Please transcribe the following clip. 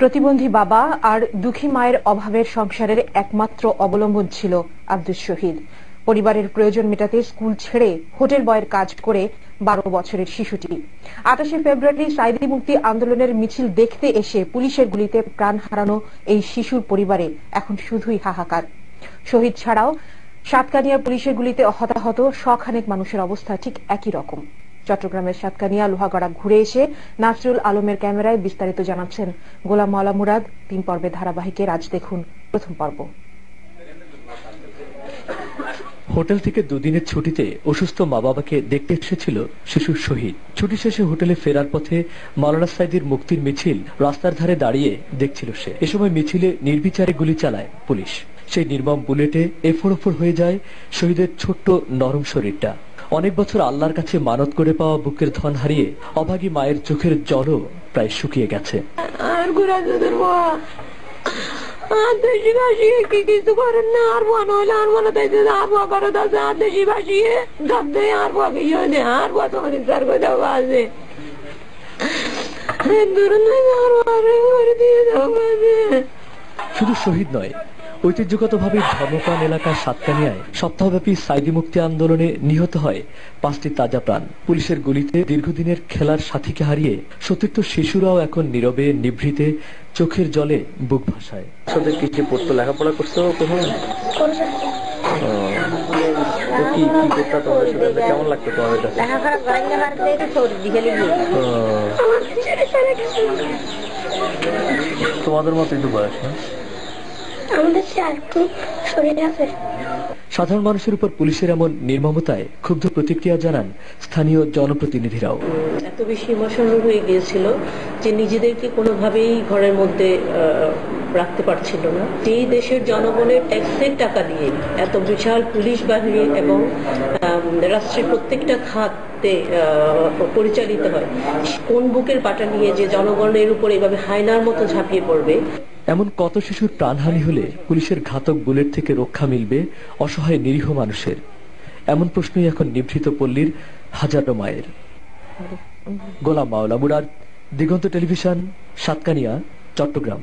প্রতিবন্ধী বাবা আর দুঃখী মায়ের অভাবের সংসারের একমাত্র অবলম্বন ছিল আব্দুস শহীদ। পরিবারের প্রয়োজন মেটাতে স্কুল ছেড়ে হোটেল বয়ের কাজ করে 12 বছরের শিশুটি 28 ফেব্রুয়ারি সাঈদী মুক্তি আন্দোলনের মিছিল দেখতে এসে পুলিশের গুলিতে প্রাণ হারানো এই শিশুর পরিবারে এখন শুধুই হাহাকার। শহীদ ছাড়াও সাতকানিয়ার পুলিশের গুলিতে হতাহত শখানেক মানুষের অবস্থা ঠিক একই রকম। চট্টগ্রামের সাতকানিয়া লোহাগড়া ঘুরে এসে নাসরুল আলমের ক্যামেরায় বিস্তারিত জানাচ্ছেন গোলাম মাওলা মুরাদ। 3 পর্বের ধারাবাহিকের আজ দেখুন প্রথম পর্ব। হোটেল থেকে দুদিনের ছুটিতে অসুস্থ মা বাবাকে দেখতে এসেছিল শিশু শহীদ। ছুটি শেষে হোটেলে ফেরার পথে মাওলানা সাঈদীর মুক্তির মিছিল রাস্তার ধারে দাঁড়িয়ে দেখছিল সে। এ সময় মিছিলে নির্বিচারে গুলি চালায় পুলিশ। সেই নির্মম বুলেটে এফোড় হয়ে যায় শহীদের ছোট্ট নরম শরীরটা। অনেক বছর আল্লাহর কাছে মানত করে পাওয়া বুকের ধন হারিয়ে অভাগী মায়ের চোখের জলও প্রায় শুকিয়ে গেছে। কিছু করেন না, আর মনে হলে আর মনে তাই আর করে আর দেশি ভাসিয়ে গাবে আর আর তোমার ইচ্ছার করে দেওয়া আছে শুধু শহীদ নয়, ঐতিহ্যগতভাবে ধর্মপ্রাণ এলাকা সাতকানিয়ায় সপ্তাহব্যাপী সাঈদী মুক্তি আন্দোলনে নিহত হয় 5টি তাজা প্রাণ। পুলিশের গুলিতে দীর্ঘদিনের খেলার সাথীকে হারিয়ে সতীর্থ শিশুরাও এখন নীরবে নিভৃতে চোখের জলে বুক ভাসায়। কিছু পড়তো, লেখাপড়া করছো কখন? কেমন লাগতো তোমাদের কাছে? তোমাদের মতো একটু বয়স না? সাধারণ মানুষের উপর পুলিশের এমন নির্মমতায় ক্ষুব্ধ প্রতিক্রিয়া জানান স্থানীয় জনপ্রতিনিধিরাও। এত বেশি ইমোশনাল হয়ে গিয়েছিল যে নিজেদেরকে কোনোভাবেই ঘরের মধ্যে রাখতে পারছিল না। যেই দেশের জনগণের ট্যাক্সের টাকা দিয়ে এত বিশাল পুলিশ বাহিনী এবং রাষ্ট্রের প্রত্যেকটা খাতে পরিচালিত হয়, কোন বুকের পাটা নিয়ে যে জনগণের উপর এভাবে হায়নার মতো ঝাঁপিয়ে পড়বে। এমন কত শিশুর প্রাণহানি হলে পুলিশের ঘাতক বুলেট থেকে রক্ষা মিলবে অসহায় নিরীহ মানুষের? এমন প্রশ্নই এখন নিভৃত পল্লীর হাজারো মায়ের। গোলাম মাওলা মুরাদ, দিগন্ত টেলিভিশন, সাতকানিয়া, চট্টগ্রাম।